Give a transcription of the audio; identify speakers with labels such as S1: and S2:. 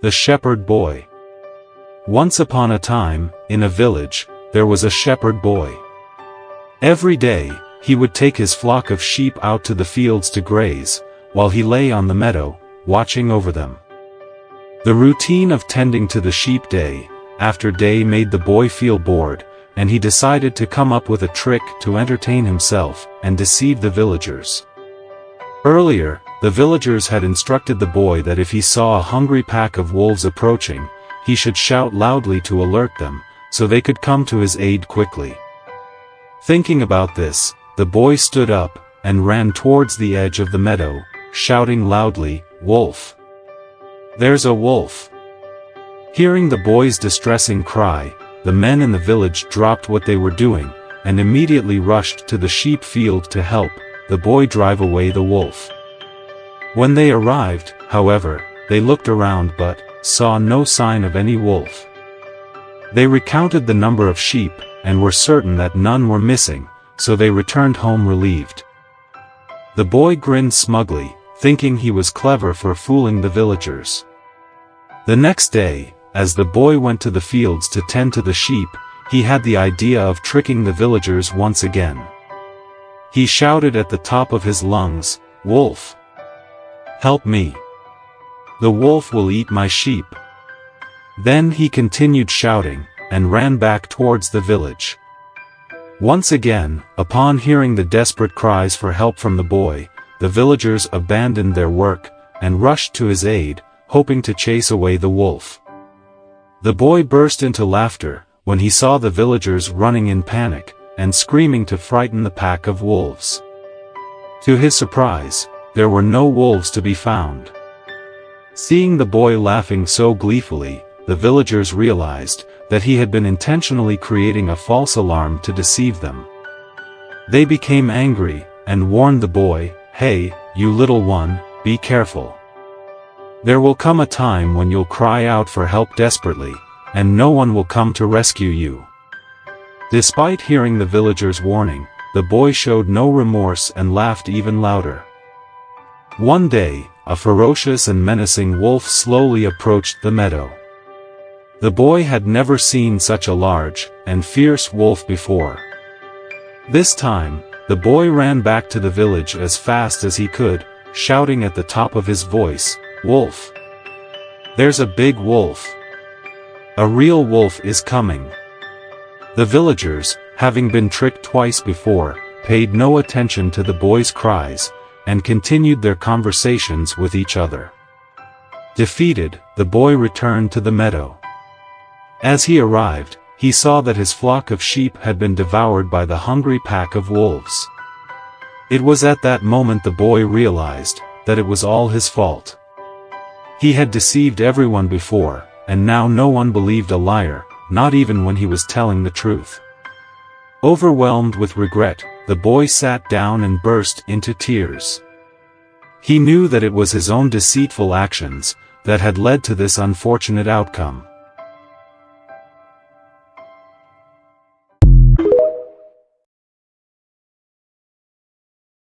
S1: The Shepherd Boy. Once upon a time, in a village, there was a shepherd boy. Every day, he would take his flock of sheep out to the fields to graze, while he lay on the meadow, watching over them. The routine of tending to the sheep day after day made the boy feel bored, and he decided to come up with a trick to entertain himself and deceive the villagers. Earlier, the villagers had instructed the boy that if he saw a hungry pack of wolves approaching, he should shout loudly to alert them, so they could come to his aid quickly. Thinking about this, the boy stood up and ran towards the edge of the meadow, shouting loudly, "Wolf! There's a wolf!" Hearing the boy's distressing cry, the men in the village dropped what they were doing, and immediately rushed to the sheep field to help the boy drive away the wolf. When they arrived, however, they looked around but saw no sign of any wolf. They recounted the number of sheep, and were certain that none were missing, so they returned home relieved. The boy grinned smugly, thinking he was clever for fooling the villagers. The next day, as the boy went to the fields to tend to the sheep, he had the idea of tricking the villagers once again. He shouted at the top of his lungs, "Wolf! Help me! The wolf will eat my sheep!" Then he continued shouting, and ran back towards the village. Once again, upon hearing the desperate cries for help from the boy, the villagers abandoned their work, and rushed to his aid, hoping to chase away the wolf. The boy burst into laughter when he saw the villagers running in panic, and screaming to frighten the pack of wolves. To his surprise, there were no wolves to be found. Seeing the boy laughing so gleefully, the villagers realized that he had been intentionally creating a false alarm to deceive them. They became angry, and warned the boy, "Hey, you little one, be careful. There will come a time when you'll cry out for help desperately, and no one will come to rescue you." Despite hearing the villagers' warning, the boy showed no remorse and laughed even louder. One day, a ferocious and menacing wolf slowly approached the meadow. The boy had never seen such a large and fierce wolf before. This time, the boy ran back to the village as fast as he could, shouting at the top of his voice, "Wolf! There's a big wolf! A real wolf is coming!" The villagers, having been tricked twice before, paid no attention to the boy's cries, and continued their conversations with each other. Defeated, the boy returned to the meadow. As he arrived, he saw that his flock of sheep had been devoured by the hungry pack of wolves. It was at that moment the boy realized that it was all his fault. He had deceived everyone before, and now no one believed a liar, not even when he was telling the truth. Overwhelmed with regret, the boy sat down and burst into tears. He knew that it was his own deceitful actions that had led to this unfortunate outcome.